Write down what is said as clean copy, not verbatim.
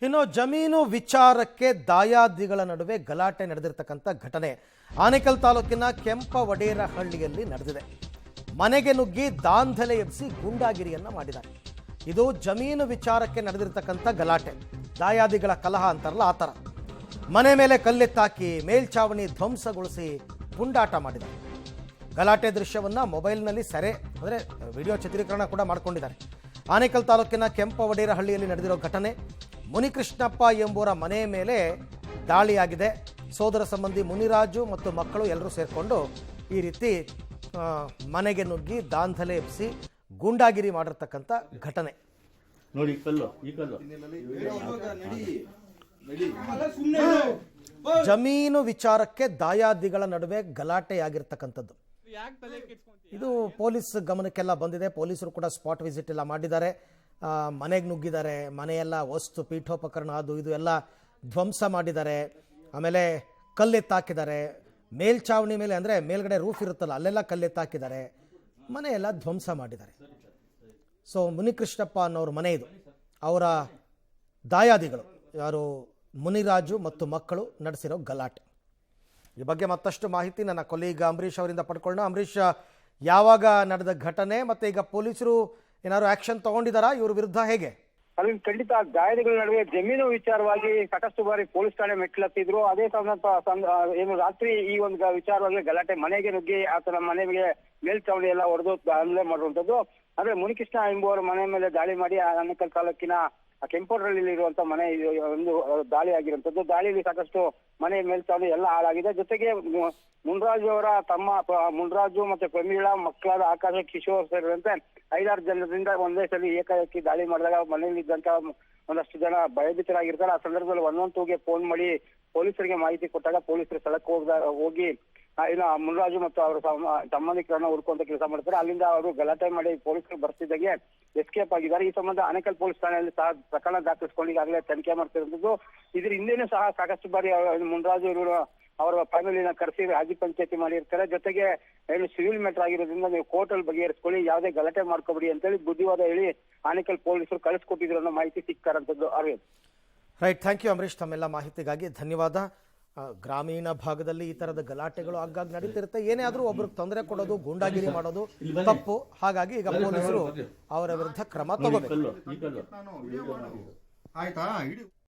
ಇನ್ನು ಜಮೀನು ವಿಚಾರಕ್ಕೆ ದಾಯಾದಿಗಳ ನಡುವೆ ಗಲಾಟೆ ನಡೆದಿರತಕ್ಕಂಥ ಘಟನೆ ಆನೇಕಲ್ ತಾಲೂಕಿನ ಕೆಂಪವಡೇರಹಳ್ಳಿಯಲ್ಲಿ ನಡೆದಿದೆ. ಮನೆಗೆ ನುಗ್ಗಿ ದಾಂಧಲೆ ಎಬ್ಬಿಸಿ ಗೂಂಡಾಗಿರಿಯನ್ನ ಮಾಡಿದ್ದಾರೆ. ಇದು ಜಮೀನು ವಿಚಾರಕ್ಕೆ ನಡೆದಿರತಕ್ಕಂಥ ಗಲಾಟೆ, ದಾಯಾದಿಗಳ ಕಲಹ ಅಂತಾರಲ್ಲ ಆ ಥರ. ಮನೆ ಮೇಲೆ ಕಲ್ಲೆತ್ತಾಕಿ ಮೇಲ್ಛಾವಣಿ ಧ್ವಂಸಗೊಳಿಸಿ ಪುಂಡಾಟ ಮಾಡಿದ್ದಾರೆ. ಗಲಾಟೆ ದೃಶ್ಯವನ್ನ ಮೊಬೈಲ್ನಲ್ಲಿ ಸೆರೆ ಅಂದರೆ ವಿಡಿಯೋ ಚಿತ್ರೀಕರಣ ಕೂಡ ಮಾಡಿಕೊಂಡಿದ್ದಾರೆ. ಆನೇಕಲ್ ತಾಲೂಕಿನ ಕೆಂಪವಡೇರಹಳ್ಳಿಯಲ್ಲಿ ನಡೆದಿರೋ ಘಟನೆ. ಮುನಿಕೃಷ್ಣಪ್ಪ ಎಂಬುವರ ಮನೆ ಮೇಲೆ ದಾಳಿಯಾಗಿದೆ. ಸೋದರ ಸಂಬಂಧಿ ಮುನಿರಾಜು ಮತ್ತು ಮಕ್ಕಳು ಎಲ್ಲರೂ ಸೇರಿಕೊಂಡು ಈ ರೀತಿ ಮನೆಗೆ ನುಗ್ಗಿ ದಾಂಧಲೆ ಎಬ್ಬಿಸಿ ಗೂಂಡಾಗಿರಿ ಮಾಡಿರ್ತಕ್ಕಂಥ ಘಟನೆ. ನೋಡಿ ಈ ಕಲ್ಲು ಜಮೀನು ವಿಚಾರಕ್ಕೆ ದಾಯಾದಿಗಳ ನಡುವೆ ಗಲಾಟೆಯಾಗಿರ್ತಕ್ಕಂಥದ್ದು. ಇದು ಪೊಲೀಸ್ ಗಮನಕ್ಕೆಲ್ಲ ಬಂದಿದೆ. ಪೊಲೀಸರು ಕೂಡ ಸ್ಪಾಟ್ ವಿಸಿಟ್ ಎಲ್ಲ ಮಾಡಿದ್ದಾರೆ. ಮನೆಗೆ ನುಗ್ಗಿದ್ದಾರೆ. ಮನೆಯೆಲ್ಲ ವಸ್ತು ಪೀಠೋಪಕರಣ ಅದು ಇದು ಎಲ್ಲ ಧ್ವಂಸ ಮಾಡಿದ್ದಾರೆ. ಆಮೇಲೆ ಕಲ್ಲೆತ್ತಾಕಿದ್ದಾರೆ. ಮೇಲ್ಛಾವಣಿ ಮೇಲೆ ಅಂದರೆ ಮೇಲ್ಗಡೆ ರೂಫ್ ಇರುತ್ತಲ್ಲ ಅಲ್ಲೆಲ್ಲ ಕಲ್ಲೆತ್ತಾಕಿದ್ದಾರೆ. ಮನೆಯೆಲ್ಲ ಧ್ವಂಸ ಮಾಡಿದ್ದಾರೆ. ಸೊ ಮುನಿಕೃಷ್ಣಪ್ಪ ಅನ್ನೋರ ಮನೆ ಇದು. ಅವರ ದಾಯಾದಿಗಳು ಯಾರು ಮುನಿರಾಜು ಮತ್ತು ಮಕ್ಕಳು ನಡೆಸಿರೋ ಗಲಾಟೆ. ಈ ಬಗ್ಗೆ ಮತ್ತಷ್ಟು ಮಾಹಿತಿ ನನ್ನ ಕೊಲೀಗ ಅಂಬರೀಷ್ ಅವರಿಂದ ಪಡ್ಕೊಳ್ಳೋಣ. ಅಂಬರೀಷ್, ಯಾವಾಗ ನಡೆದ ಘಟನೆ ಮತ್ತೆ ಈಗ ಪೊಲೀಸರು ಏನಾದ್ರು ಆಕ್ಷನ್ ತಗೊಂಡಿದ್ದಾರಾ ಇವ್ರ ವಿರುದ್ಧ, ಹೇಗೆ? ಅಲ್ಲಿ ಖಂಡಿತ ದಾಯಾದಿಗಳ ನಡುವೆ ಜಮೀನು ವಿಚಾರವಾಗಿ ಸಾಕಷ್ಟು ಬಾರಿ ಪೊಲೀಸ್ ಠಾಣೆ ಮೆಟ್ಲತ್ತಿದ್ರು. ಅದೇ ಏನು ರಾತ್ರಿ ಈ ಒಂದು ವಿಚಾರವಾಗಿ ಗಲಾಟೆ, ಮನೆಗೆ ನುಗ್ಗಿ ಆತನ ಮನೆಗೆ ಮೇಲ್ಚಾವಣಿ ಎಲ್ಲ ಹೊಡೆದು ದಾಳಿ ಮಾಡುವಂತದ್ದು. ಅಂದ್ರೆ ಮುನಿಕೃಷ್ಣ ಎಂಬುವರ ಮನೆ ಮೇಲೆ ದಾಳಿ ಮಾಡಿ ಆನೇಕಲ್ ತಾಲೂಕಿನ ಕೆಂಪೋಡ್ರಳ್ಳಿ ಇರುವಂತ ಮನೆ ಒಂದು ದಾಳಿ ಆಗಿರುವಂತದ್ದು. ದಾಳಿಯಲ್ಲಿ ಸಾಕಷ್ಟು ಮನೆ ಮೇಲ್ಚಾವಣಿ ಎಲ್ಲ ಹಾಳಾಗಿದೆ. ಜೊತೆಗೆ ಮುನ್ರಾಜು ಅವರ ತಮ್ಮ ಮುನ್ರಾಜು ಮತ್ತೆ ಪ್ರಮೀಳಾ, ಮಕ್ಕಳಾದ ಆಕಾಶ, ಕಿಶೋರ್ ಸೇರಿದಂತೆ 5-6 ಜನರಿಂದ ಒಂದೇ ಸಲ ಏಕಾಏಕಿ ದಾಳಿ ಮಾಡಿದಾಗ ಮನೆಯಲ್ಲಿದ್ದಂತ ಒಂದಷ್ಟು ಜನ ಭಯಭೀತರಾಗಿರ್ತಾರೆ. ಆ ಸಂದರ್ಭದಲ್ಲಿ 112ಗೆ ಫೋನ್ ಮಾಡಿ ಪೊಲೀಸರಿಗೆ ಮಾಹಿತಿ ಕೊಟ್ಟಾಗ ಪೊಲೀಸರು ಸ್ಥಳಕ್ಕೆ ಹೋಗಿ ಇನ್ನು ಮುನ್ರಾಜು ಮತ್ತು ಅವರ ಸಂಬಂಧಿಕರನ್ನ ಹುಡ್ಕೊಂತ ಕೆಲಸ ಮಾಡ್ತಾರೆ. ಅಲ್ಲಿಂದ ಅವರು ಗಲಾಟೆ ಮಾಡಿ ಪೊಲೀಸರು ಬರ್ತಿದ್ದಾಗೆ ಎಸ್ಕೇಪ್ ಆಗಿದ್ದಾರೆ. ಈ ಸಂಬಂಧ ಆನೇಕಲ್ ಪೊಲೀಸ್ ಠಾಣೆಯಲ್ಲಿ ಸಹ ಪ್ರಕರಣ ದಾಖಲಿಸಿಕೊಂಡು ಈಗಾಗಲೇ ತನಿಖೆ ಮಾಡ್ತಿರುವಂತದ್ದು. ಇದ್ರ ಹಿಂದೆನೂ ಸಹ ಸಾಕಷ್ಟು ಬಾರಿ ಮುನ್ರಾಜು ಇವರು ಅವರ ಫ್ಯಾಮಿಲಿನ ಕರೆಸಿ ರಾಜಿ ಪಂಚಾಯತಿ ಮಾಡಿರ್ತಾರೆ. ಜೊತೆಗೆ ಏನು ಸಿವಿಲ್ ಮ್ಯಾಟರ್ ಆಗಿರೋದ್ರಿಂದ ನೀವು ಕೋರ್ಟ್ ಅಲ್ಲಿ ಬಗೆಹರಿಸ್ಕೊಳ್ಳಿ, ಯಾವುದೇ ಗಲಾಟೆ ಮಾಡ್ಕೋಬೇಡಿ ಅಂತೇಳಿ ಬುದ್ಧಿವಾದ ಹೇಳಿ ಆನೇಕಲ್ ಪೊಲೀಸರು ಕಳಿಸ್ಕೊಟ್ಟಿದ್ರು ಅನ್ನೋ ಮಾಹಿತಿ ಸಿಕ್ತಾರಂತದ್ದು. Arvind, right, thank you Ambareesh, ತಮ್ಮೆಲ್ಲ ಮಾಹಿತಿಗಾಗಿ ಧನ್ಯವಾದ. ಗ್ರಾಮೀಣ ಭಾಗದಲ್ಲಿ ಈ ತರದ ಗಲಾಟೆಗಳು ಆಗಾಗ ನಡೀತಿರುತ್ತೆ. ಏನೇ ಆದ್ರೂ ಒಬ್ರಿಗೆ ತೊಂದರೆ ಕೊಡೋದು, ಗೂಂಡಾಗಿರಿ ಮಾಡೋದು ತಪ್ಪು. ಹಾಗಾಗಿ ಈಗ ಪೊಲೀಸರು ಅವರ ವಿರುದ್ಧ ಕ್ರಮ ತಗೋಬೇಕು.